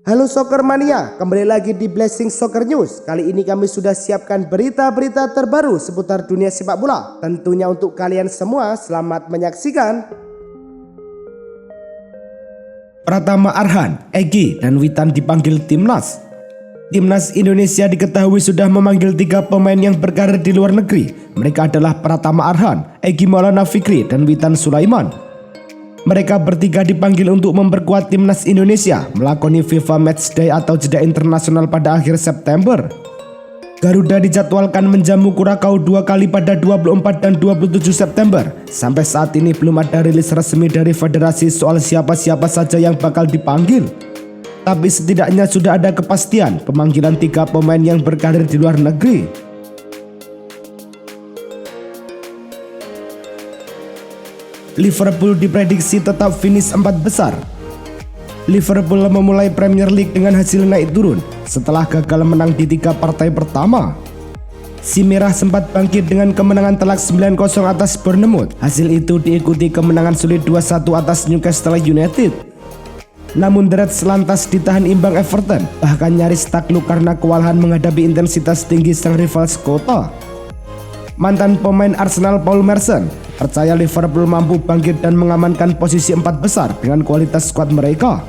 Halo Soccer Mania, kembali lagi di Blessing Soccer News. Kali ini kami sudah siapkan berita-berita terbaru seputar dunia sepak bola. Tentunya untuk kalian semua, selamat menyaksikan. Pratama Arhan, Egy, dan Witan dipanggil Timnas. Timnas Indonesia diketahui sudah memanggil 3 pemain yang berkarir di luar negeri. Mereka adalah Pratama Arhan, Egy Maulana Fikri, dan Witan Sulaiman. Mereka bertiga dipanggil untuk memperkuat Timnas Indonesia melakoni FIFA Matchday atau jeda internasional pada akhir September. Garuda dijadwalkan menjamu Kurakau 2 kali pada 24 dan 27 September. Sampai saat ini belum ada rilis resmi dari federasi soal siapa-siapa saja yang bakal dipanggil. Tapi setidaknya sudah ada kepastian pemanggilan 3 pemain yang berkarir di luar negeri. Liverpool diprediksi tetap finish 4 besar. Liverpool memulai Premier League dengan hasil naik turun setelah gagal menang di 3 partai pertama. Si Merah sempat bangkit dengan kemenangan telak 9-0 atas Bournemouth. Hasil itu diikuti kemenangan sulit 2-1 atas Newcastle United. Namun The Reds lantas ditahan imbang Everton, bahkan nyaris takluk karena kewalahan menghadapi intensitas tinggi sang rival sekota. Mantan pemain Arsenal Paul Merson percaya Liverpool mampu bangkit dan mengamankan posisi 4 besar dengan kualitas skuad mereka.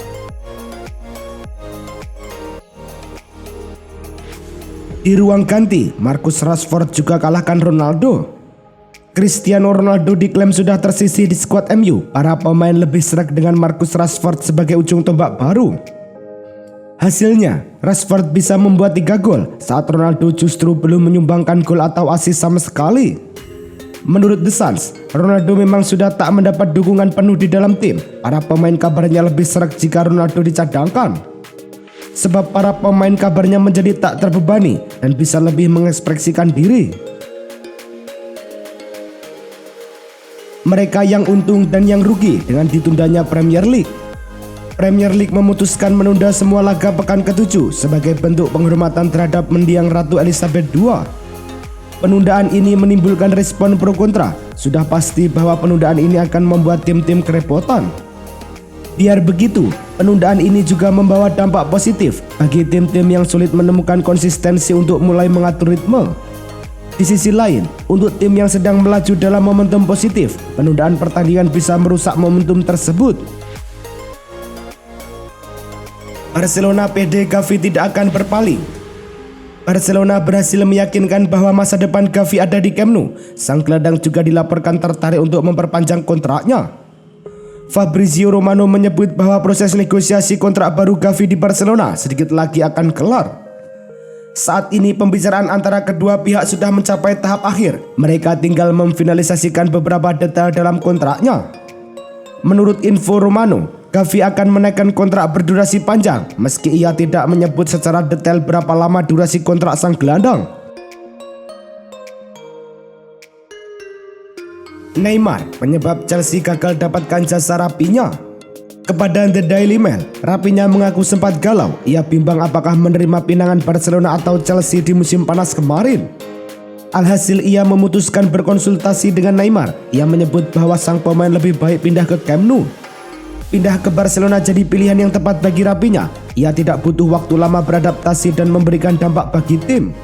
Di ruang ganti, Marcus Rashford juga kalahkan Ronaldo. Cristiano Ronaldo diklaim sudah tersisih di skuad MU. Para pemain lebih serak dengan Marcus Rashford sebagai ujung tombak baru. Hasilnya, Rashford bisa membuat 3 gol saat Ronaldo justru belum menyumbangkan gol atau assist sama sekali. Menurut The Suns, Ronaldo memang sudah tak mendapat dukungan penuh di dalam tim. Para pemain kabarnya lebih serak jika Ronaldo dicadangkan. Sebab para pemain kabarnya menjadi tak terbebani dan bisa lebih mengekspresikan diri. Mereka yang untung dan yang rugi dengan ditundanya Premier League. Premier League memutuskan menunda semua laga pekan ke-7 sebagai bentuk penghormatan terhadap mendiang Ratu Elizabeth II. Penundaan ini menimbulkan respon pro kontra. Sudah pasti bahwa penundaan ini akan membuat tim-tim kerepotan. Biar begitu, penundaan ini juga membawa dampak positif bagi tim-tim yang sulit menemukan konsistensi untuk mulai mengatur ritme. Di sisi lain, untuk tim yang sedang melaju dalam momentum positif, penundaan pertandingan bisa merusak momentum tersebut. Barcelona PD Gavi tidak akan berpaling. Barcelona berhasil meyakinkan bahwa masa depan Gavi ada di Camp Nou. Sang gelandang juga dilaporkan tertarik untuk memperpanjang kontraknya. Fabrizio Romano menyebut bahwa proses negosiasi kontrak baru Gavi di Barcelona sedikit lagi akan kelar. Saat ini pembicaraan antara kedua pihak sudah mencapai tahap akhir. Mereka tinggal memfinalisasikan beberapa detail dalam kontraknya. Menurut info Romano, Gavi akan menaikkan kontrak berdurasi panjang meski ia tidak menyebut secara detail berapa lama durasi kontrak sang gelandang. Neymar, penyebab Chelsea gagal dapatkan jasa Rapinya. Kepada The Daily Mail, Rapinya mengaku sempat galau. Ia bimbang apakah menerima pinangan Barcelona atau Chelsea di musim panas kemarin. Alhasil ia memutuskan berkonsultasi dengan Neymar. Ia menyebut bahwa sang pemain lebih baik pindah ke Camp Nou. Pindah ke Barcelona jadi pilihan yang tepat bagi Rapinya. Ia tidak butuh waktu lama beradaptasi dan memberikan dampak bagi tim.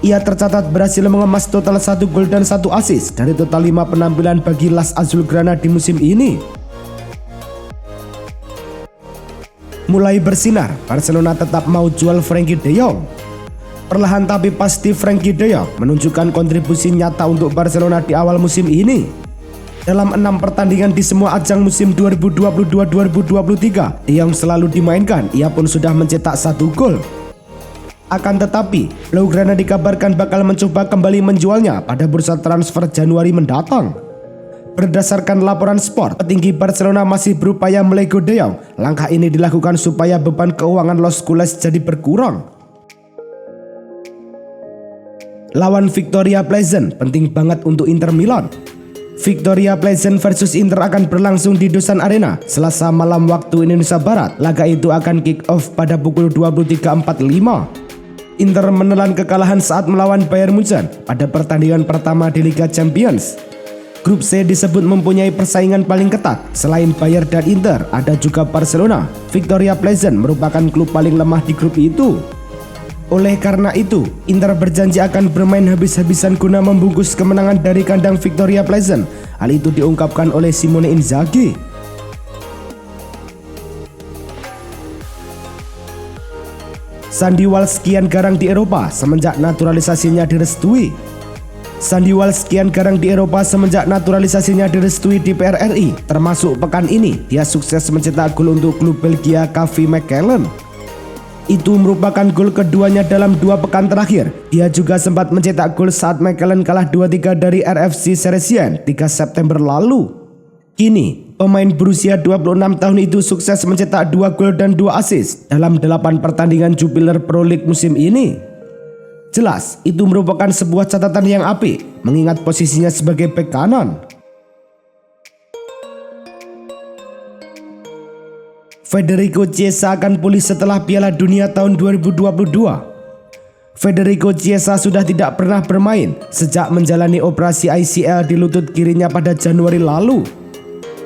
Ia tercatat berhasil mengemas total 1 gol dan 1 assist dari total 5 penampilan bagi Las Azulgrana di musim ini. Mulai bersinar, Barcelona tetap mau jual Frenkie de Jong. Perlahan tapi pasti Frenkie de Jong menunjukkan kontribusi nyata untuk Barcelona di awal musim ini. Dalam 6 pertandingan di semua ajang musim 2022-2023, De Jong selalu dimainkan. Ia pun sudah mencetak 1 gol. Akan tetapi, Blaugrana dikabarkan bakal mencoba kembali menjualnya pada bursa transfer Januari mendatang. Berdasarkan laporan Sport, petinggi Barcelona masih berupaya melego De Jong. Langkah ini dilakukan supaya beban keuangan Los Culés jadi berkurang. Lawan Victoria Pleasant penting banget untuk Inter Milan. Victoria Pleasant versus Inter akan berlangsung di Dusan Arena Selasa malam waktu Indonesia Barat. Laga itu akan kick off pada pukul 23.45. Inter menelan kekalahan saat melawan Bayern Munchen pada pertandingan pertama di Liga Champions. Grup C disebut mempunyai persaingan paling ketat. Selain Bayern dan Inter, ada juga Barcelona. Victoria Pleasant merupakan klub paling lemah di grup itu. Oleh karena itu, Inter berjanji akan bermain habis-habisan guna membungkus kemenangan dari kandang Victoria Pleasant. Hal itu diungkapkan oleh Simone Inzaghi. Sandy Walsh kian garang di Eropa semenjak naturalisasinya direstui. Sandy Walsh kian garang di Eropa semenjak naturalisasinya direstui di PRRI. Termasuk pekan ini, dia sukses mencetak gol untuk klub Belgia KV Mechelen. Itu merupakan gol keduanya dalam 2 pekan terakhir. Dia juga sempat mencetak gol saat Mechelen kalah 2-3 dari RFC Seresien 3 September lalu. Kini, pemain berusia 26 tahun itu sukses mencetak 2 gol dan 2 assist dalam 8 pertandingan Jupiler Pro League musim ini. Jelas, itu merupakan sebuah catatan yang apik, mengingat posisinya sebagai bek kanan. Federico Chiesa akan pulih setelah Piala Dunia tahun 2022. Federico Chiesa sudah tidak pernah bermain sejak menjalani operasi ICL di lutut kirinya pada Januari lalu.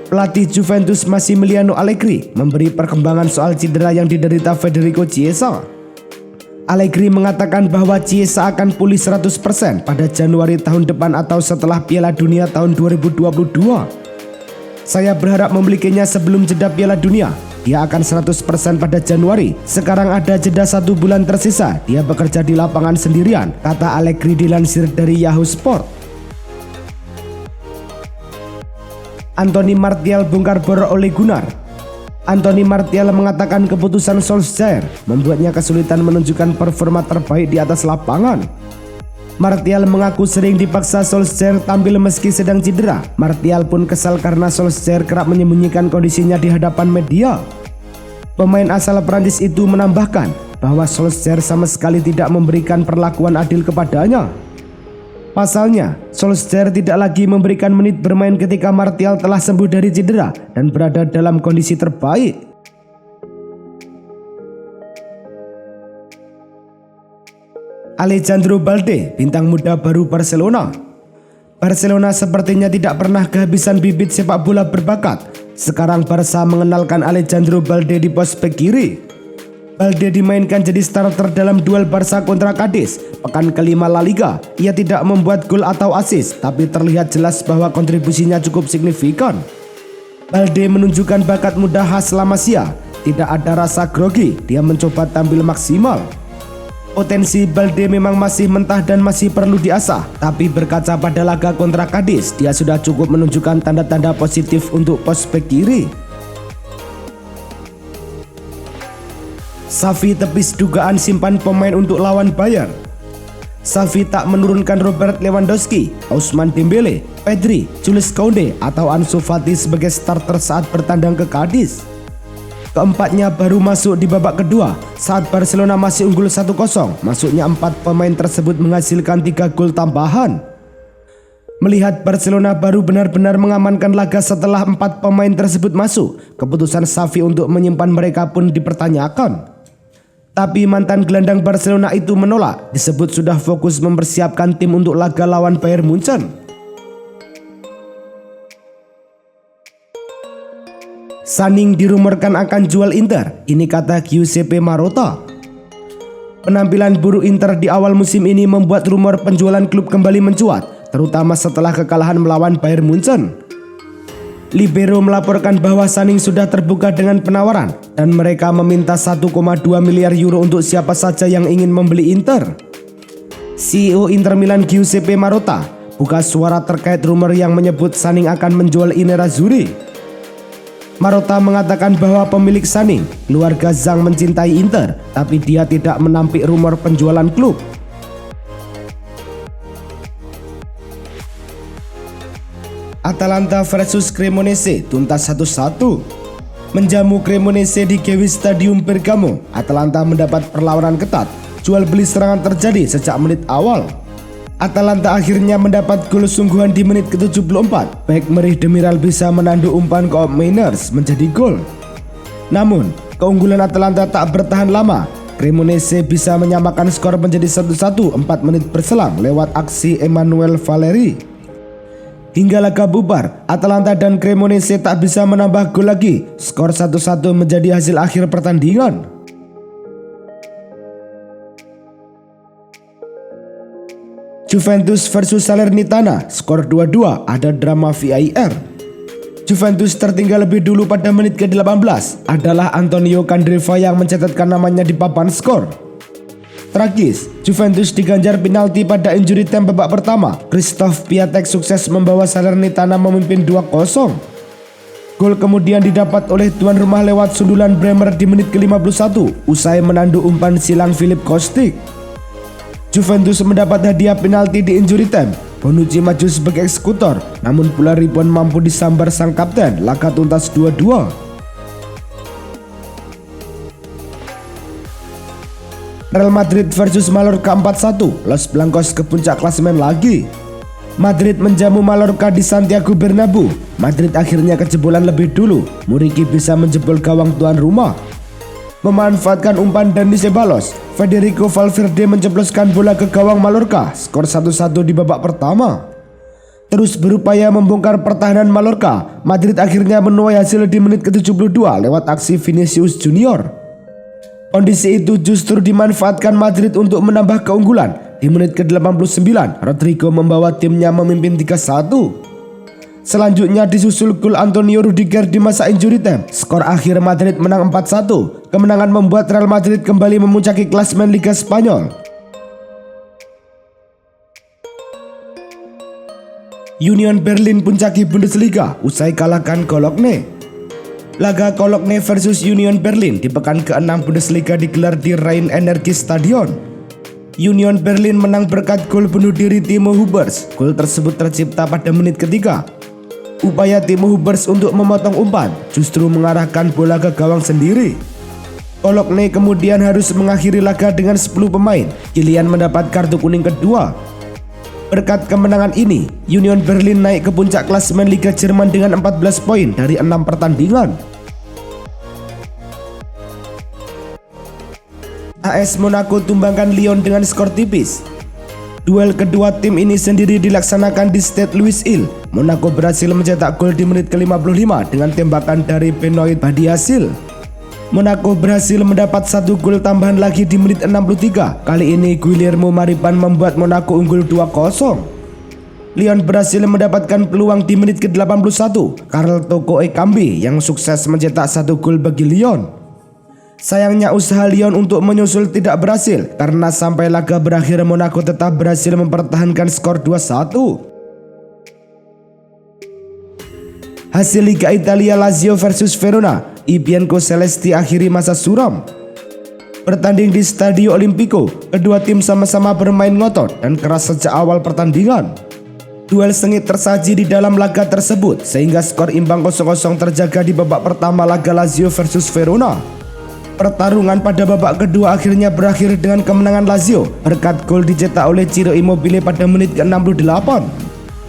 Pelatih Juventus Massimiliano Allegri memberi perkembangan soal cedera yang diderita Federico Chiesa. Allegri mengatakan bahwa Chiesa akan pulih 100% pada Januari tahun depan atau setelah Piala Dunia tahun 2022. Saya berharap memilikinya sebelum jeda Piala Dunia. Dia akan 100% pada Januari. Sekarang ada jeda 1 bulan tersisa. Dia bekerja di lapangan sendirian, kata Allegri dilansir dari Yahoo Sport. Anthony Martial bongkar bor oleh Gunnar. Anthony Martial mengatakan keputusan Solskjaer membuatnya kesulitan menunjukkan performa terbaik di atas lapangan. Martial mengaku sering dipaksa Solskjaer tampil meski sedang cedera. Martial pun kesal karena Solskjaer kerap menyembunyikan kondisinya di hadapan media. Pemain asal Prancis itu menambahkan bahwa Solskjaer sama sekali tidak memberikan perlakuan adil kepadanya. Pasalnya, Solskjaer tidak lagi memberikan menit bermain ketika Martial telah sembuh dari cedera dan berada dalam kondisi terbaik. Alejandro Balde, bintang muda baru Barcelona. Barcelona sepertinya tidak pernah kehabisan bibit sepak bola berbakat. Sekarang Barca mengenalkan Alejandro Balde di pos bek kiri. Balde dimainkan jadi starter dalam duel Barca kontra Cadiz pekan kelima La Liga. Ia tidak membuat gol atau assist, tapi terlihat jelas bahwa kontribusinya cukup signifikan. Balde menunjukkan bakat muda khas La Masia. Tidak ada rasa grogi, dia mencoba tampil maksimal. Potensi Balde memang masih mentah dan masih perlu diasah, tapi berkaca pada laga kontra Cadiz, dia sudah cukup menunjukkan tanda-tanda positif untuk pos bek kiri. Xavi tepis dugaan simpan pemain untuk lawan Bayern. Xavi tak menurunkan Robert Lewandowski, Ousmane Dembele, Pedri, Jules Koundé atau Ansu Fati sebagai starter saat bertandang ke Cadiz. Keempatnya baru masuk di babak kedua saat Barcelona masih unggul 1-0. Masuknya 4 pemain tersebut menghasilkan 3 gol tambahan. Melihat Barcelona baru benar-benar mengamankan laga setelah 4 pemain tersebut masuk, keputusan Xavi untuk menyimpan mereka pun dipertanyakan. Tapi mantan gelandang Barcelona itu menolak, disebut sudah fokus mempersiapkan tim untuk laga lawan Bayern Munchen. Saning dirumorkan akan jual Inter, ini kata Giuseppe Marotta. Penampilan buruk Inter di awal musim ini membuat rumor penjualan klub kembali mencuat, terutama setelah kekalahan melawan Bayern Munchen. Libero melaporkan bahwa Saning sudah terbuka dengan penawaran dan mereka meminta 1,2 miliar euro untuk siapa saja yang ingin membeli Inter. CEO Inter Milan Giuseppe Marotta buka suara terkait rumor yang menyebut Saning akan menjual Nerazzurri. Marotta mengatakan bahwa pemilik Saning, keluarga Zhang, mencintai Inter, tapi dia tidak menampik rumor penjualan klub. Atalanta versus Cremonese tuntas 1-1. Menjamu Cremonese di Gewiss Stadium Bergamo, Atalanta mendapat perlawanan ketat. Jual beli serangan terjadi sejak menit awal. Atalanta akhirnya mendapat gol sungguhan di menit ke-74. Bek Merih Demiral bisa menandu umpan Koop Mainers menjadi gol. Namun, keunggulan Atalanta tak bertahan lama. Cremonese bisa menyamakan skor menjadi 1-1 4 menit berselang lewat aksi Emmanuel Valeri. Hingga laga bubar, Atalanta dan Cremonese tak bisa menambah gol lagi. Skor 1-1 menjadi hasil akhir pertandingan. Juventus versus Salernitana, skor 2-2, ada drama VAR. Juventus tertinggal lebih dulu pada menit ke-18. Adalah Antonio Candreva yang mencatatkan namanya di papan skor. Tragis, Juventus diganjar penalti pada injury time babak pertama. Christophe Piatek sukses membawa Salernitana memimpin 2-0. Gol kemudian didapat oleh tuan rumah lewat sundulan Bremer di menit ke-51 usai menandu umpan silang Filip Kostic. Juventus mendapat hadiah penalti di injury time. Bonucci maju sebagai eksekutor, namun pula Ribon mampu disambar sang kapten. Laga tuntas 2-2. Real Madrid versus Mallorca 4-1, Los Blancos ke puncak klasemen lagi. Madrid menjamu Mallorca di Santiago Bernabeu. Madrid akhirnya kejebolan lebih dulu. Muriqi bisa menjebol gawang tuan rumah. Memanfaatkan umpan Dani Ceballos, Federico Valverde menjebloskan bola ke gawang Mallorca. Skor 1-1 di babak pertama. Terus berupaya membongkar pertahanan Mallorca, Madrid akhirnya menuai hasil di menit ke-72 lewat aksi Vinicius Junior. Kondisi itu justru dimanfaatkan Madrid untuk menambah keunggulan. Di menit ke-89, Rodrigo membawa timnya memimpin 3-1. Selanjutnya disusul gol Antonio Rudiger di masa injury time. Skor akhir Madrid menang 4-1. Kemenangan membuat Real Madrid kembali memuncaki klasemen Liga Spanyol. Union Berlin puncaki Bundesliga usai kalahkan Cologne. Laga Cologne versus Union Berlin di pekan ke-6 Bundesliga digelar di Rhein-Energie Stadion. Union Berlin menang berkat gol bunuh diri Timo Hummels. Gol tersebut tercipta pada menit ketiga. Upaya Timo Hummels untuk memotong umpan justru mengarahkan bola ke gawang sendiri. Cologne kemudian harus mengakhiri laga dengan 10 pemain. Kylian mendapat kartu kuning kedua. Berkat kemenangan ini, Union Berlin naik ke puncak klasemen Liga Jerman dengan 14 poin dari 6 pertandingan. AS Monaco tumbangkan Lyon dengan skor tipis. Duel kedua tim ini sendiri dilaksanakan di Stade Louis Hill. Monaco berhasil mencetak gol di menit ke-55 dengan tembakan dari Benoit Badiashile. Monaco berhasil mendapat 1 gol tambahan lagi di menit 63. Kali ini Guillermo Maripan membuat Monaco unggul 2-0. Lyon berhasil mendapatkan peluang di menit ke-81. Karl Toko Ekambi yang sukses mencetak 1 gol bagi Lyon. Sayangnya usaha Lyon untuk menyusul tidak berhasil karena sampai laga berakhir Monaco tetap berhasil mempertahankan skor 2-1. Hasil Liga Italia, Lazio versus Verona, I Bianco Celesti akhiri masa suram. Bertanding di Stadio Olimpico, kedua tim sama-sama bermain ngotot dan keras sejak awal pertandingan. Duel sengit tersaji di dalam laga tersebut sehingga skor imbang 0-0 terjaga di babak pertama laga Lazio versus Verona. Pertarungan pada babak kedua akhirnya berakhir dengan kemenangan Lazio berkat gol dicetak oleh Ciro Immobile pada menit ke-68.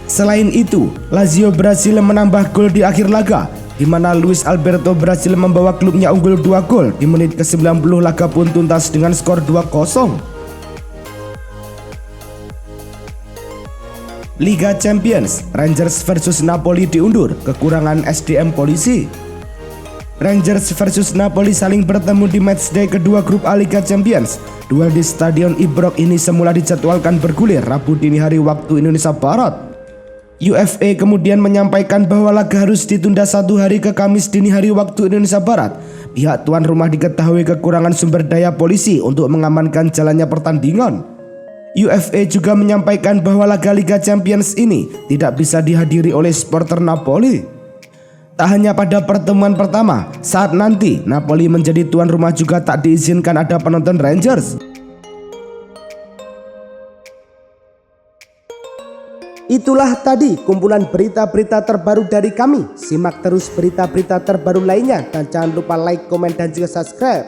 Selain itu, Lazio berhasil menambah gol di akhir laga, di mana Luis Alberto berhasil membawa klubnya unggul 2 gol di menit ke-90. Laga pun tuntas dengan skor 2-0. Liga Champions, Rangers versus Napoli diundur, kekurangan SDM polisi. Rangers versus Napoli saling bertemu di matchday kedua grup A Liga Champions. Duel di Stadion Ibrox ini semula dijadwalkan bergulir Rabu dini hari waktu Indonesia Barat. UEFA kemudian menyampaikan bahwa laga harus ditunda 1 hari ke Kamis dini hari waktu Indonesia Barat. Pihak tuan rumah diketahui kekurangan sumber daya polisi untuk mengamankan jalannya pertandingan. UEFA juga menyampaikan bahwa laga Liga Champions ini tidak bisa dihadiri oleh supporter Napoli. Tak hanya pada pertemuan pertama, saat nanti Napoli menjadi tuan rumah juga tak diizinkan ada penonton Rangers. Itulah tadi kumpulan berita-berita terbaru dari kami. Simak terus berita-berita terbaru lainnya dan jangan lupa like, komen, dan juga subscribe.